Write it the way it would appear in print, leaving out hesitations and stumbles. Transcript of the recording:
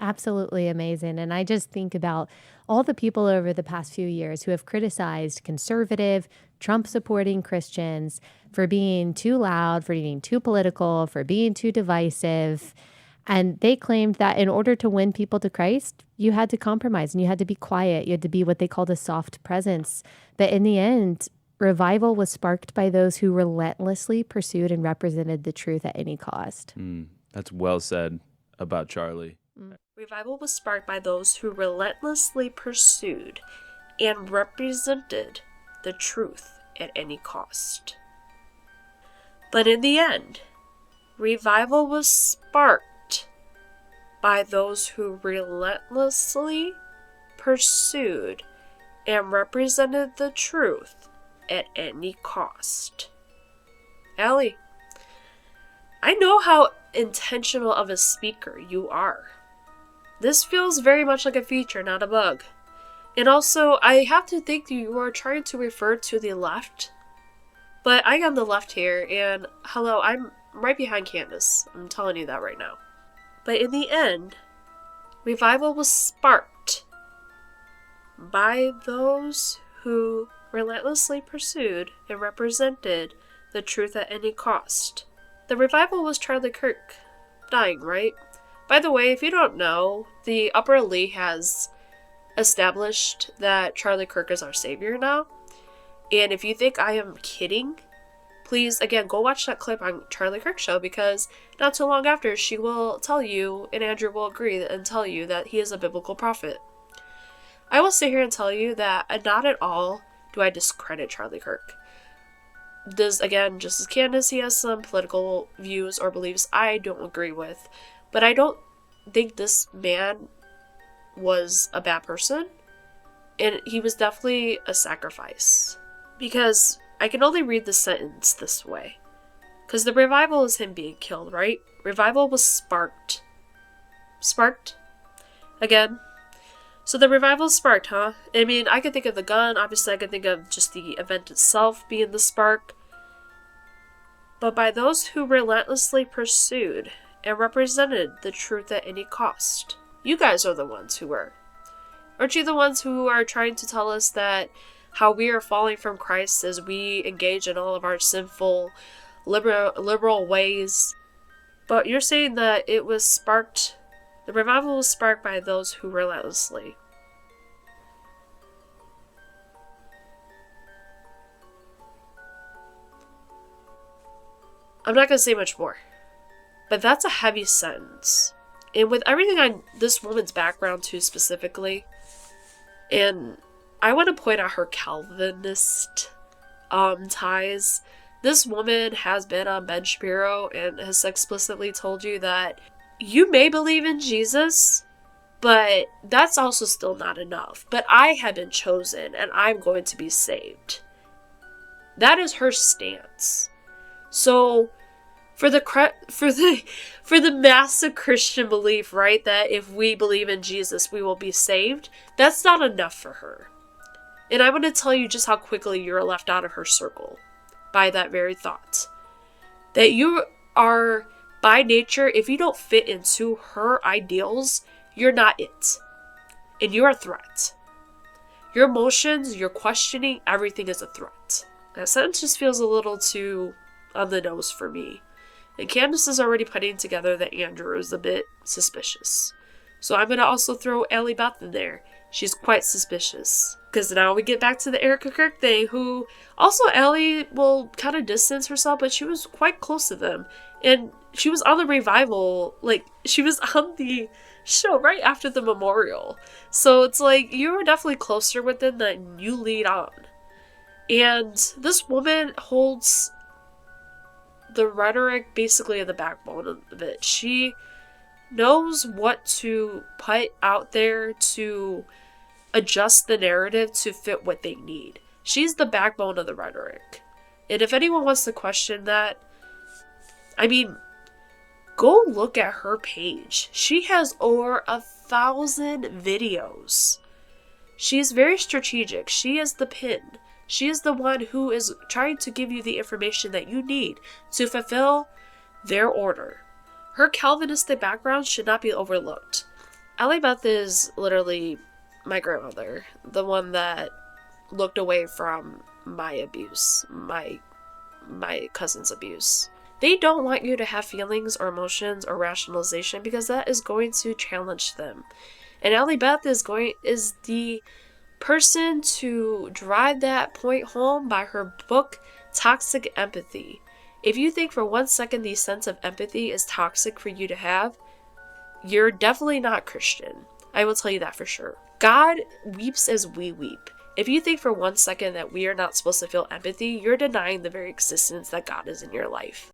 absolutely amazing. And I just think about all the people over the past few years who have criticized conservative, Trump supporting Christians for being too loud, for being too political, for being too divisive. And they claimed that in order to win people to Christ, you had to compromise and you had to be quiet. You had to be what they called a soft presence. But in the end, revival was sparked by those who relentlessly pursued and represented the truth at any cost. That's well said about Charlie. Revival was sparked by those who relentlessly pursued and represented the truth at any cost. But in the end, revival was sparked by those who relentlessly pursued and represented the truth at any cost. Allie, I know how intentional of a speaker you are. This feels very much like a feature, not a bug. And also, I have to think you are trying to refer to the left. But I am the left here, and hello, I'm right behind Candace. I'm telling you that right now. But in the end, revival was sparked by those who relentlessly pursued and represented the truth at any cost. The revival was Charlie Kirk dying, right? By the way, if you don't know, the Upper Elite has established that Charlie Kirk is our savior now. And if you think I am kidding, please, again, go watch that clip on Charlie Kirk Show, because not too long after, she will tell you, and Andrew will agree and tell you, that he is a biblical prophet. I will sit here and tell you that not at all do I discredit Charlie Kirk. Again, just as Candace, he has some political views or beliefs I don't agree with. But I don't think this man was a bad person. And he was definitely a sacrifice. Because I can only read the sentence this way. Because the revival is him being killed, right? Revival was sparked. Sparked? Again. So the revival sparked, huh? I mean, I could think of the gun. Obviously, I could think of just the event itself being the spark. But by those who relentlessly pursued and represented the truth at any cost. You guys are the ones who were. Aren't you the ones who are trying to tell us that how we are falling from Christ as we engage in all of our sinful, liberal ways? But you're saying that it was sparked, the revival was sparked by those who relentlessly. I'm not going to say much more. But that's a heavy sentence. And with everything on this woman's background too specifically, and I want to point out her Calvinist ties. This woman has been on Ben Shapiro and has explicitly told you that you may believe in Jesus, but that's also still not enough. But I have been chosen and I'm going to be saved. That is her stance. So for the massive Christian belief, right, that if we believe in Jesus, we will be saved, that's not enough for her. And I'm going to tell you just how quickly you're left out of her circle by that very thought. That you are, by nature, if you don't fit into her ideals, you're not it. And you're a threat. Your emotions, your questioning, everything is a threat. That sentence just feels a little too on the nose for me. And Candace is already putting together that Andrew is a bit suspicious. So I'm going to also throw Allie Beth in there. She's quite suspicious. Because now we get back to the Erica Kirk thing, who also Allie will kind of distance herself, but she was quite close to them. And she was on the revival, like, she was on the show right after the memorial. So it's like, you were definitely closer with them than you lead on. And this woman holds the rhetoric basically of the backbone of it. She knows what to put out there to adjust the narrative to fit what they need. She's the backbone of the rhetoric. And if anyone wants to question that, I mean, go look at her page. She has over 1,000 videos. She's very strategic. She is the pin. She is the one who is trying to give you the information that you need to fulfill their order. Her Calvinistic background should not be overlooked. Allie Beth is literally my grandmother, the one that looked away from my abuse, my cousin's abuse. They don't want you to have feelings or emotions or rationalization because that is going to challenge them. And Allie Beth is the person to drive that point home by her book, Toxic Empathy. If you think for 1 second the sense of empathy is toxic for you to have, you're definitely not Christian. I will tell you that for sure. God weeps as we weep. If you think for 1 second that we are not supposed to feel empathy, you're denying the very existence that God is in your life.